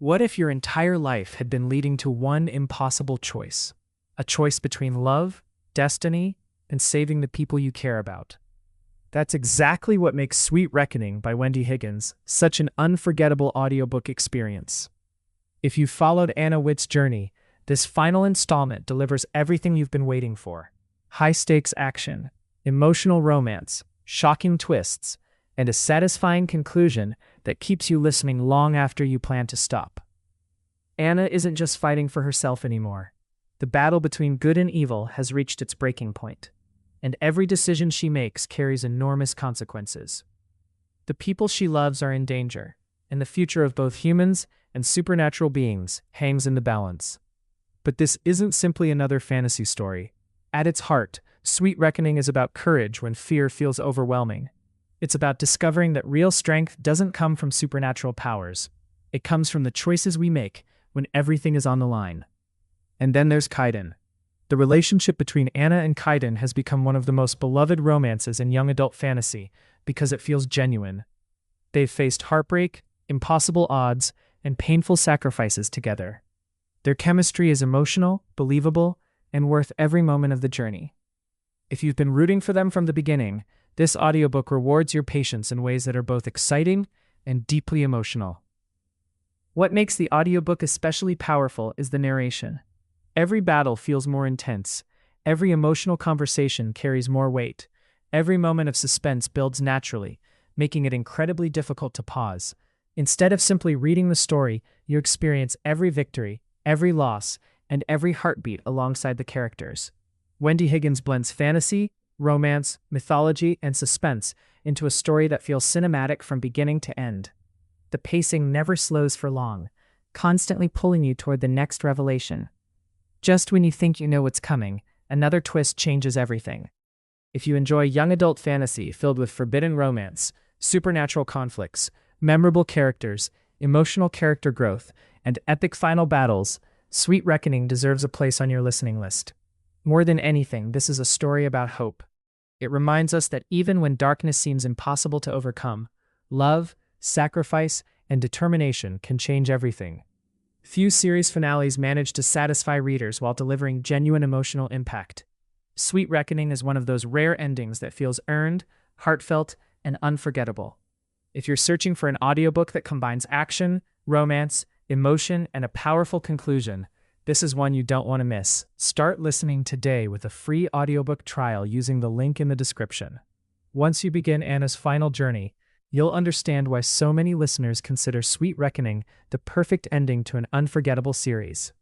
What if your entire life had been leading to one impossible choice? A choice between love, destiny, and saving the people you care about. That's exactly what makes Sweet Reckoning by Wendy Higgins such an unforgettable audiobook experience. If you followed Anna Witt's journey, this final installment delivers everything you've been waiting for. High-stakes action, emotional romance, shocking twists, and a satisfying conclusion that keeps you listening long after you plan to stop. Anna isn't just fighting for herself anymore. The battle between good and evil has reached its breaking point, and every decision she makes carries enormous consequences. The people she loves are in danger, and the future of both humans and supernatural beings hangs in the balance. But this isn't simply another fantasy story. At its heart, Sweet Reckoning is about courage when fear feels overwhelming. It's about discovering that real strength doesn't come from supernatural powers. It comes from the choices we make when everything is on the line. And then there's Kaiden. The relationship between Anna and Kaiden has become one of the most beloved romances in young adult fantasy because it feels genuine. They've faced heartbreak, impossible odds, and painful sacrifices together. Their chemistry is emotional, believable, and worth every moment of the journey. If you've been rooting for them from the beginning, this audiobook rewards your patience in ways that are both exciting and deeply emotional. What makes the audiobook especially powerful is the narration. Every battle feels more intense, every emotional conversation carries more weight, every moment of suspense builds naturally, making it incredibly difficult to pause. Instead of simply reading the story, you experience every victory, every loss, and every heartbeat alongside the characters. Wendy Higgins blends fantasy, romance, mythology, and suspense into a story that feels cinematic from beginning to end. The pacing never slows for long, constantly pulling you toward the next revelation. Just when you think you know what's coming, another twist changes everything. If you enjoy young adult fantasy filled with forbidden romance, supernatural conflicts, memorable characters, emotional character growth, and epic final battles, Sweet Reckoning deserves a place on your listening list. More than anything, this is a story about hope. It reminds us that even when darkness seems impossible to overcome, love, sacrifice, and determination can change everything. Few series finales manage to satisfy readers while delivering genuine emotional impact. Sweet Reckoning is one of those rare endings that feels earned, heartfelt, and unforgettable. If you're searching for an audiobook that combines action, romance, emotion, and a powerful conclusion, this is one you don't want to miss. Start listening today with a free audiobook trial using the link in the description. Once you begin Anna's final journey, you'll understand why so many listeners consider Sweet Reckoning the perfect ending to an unforgettable series.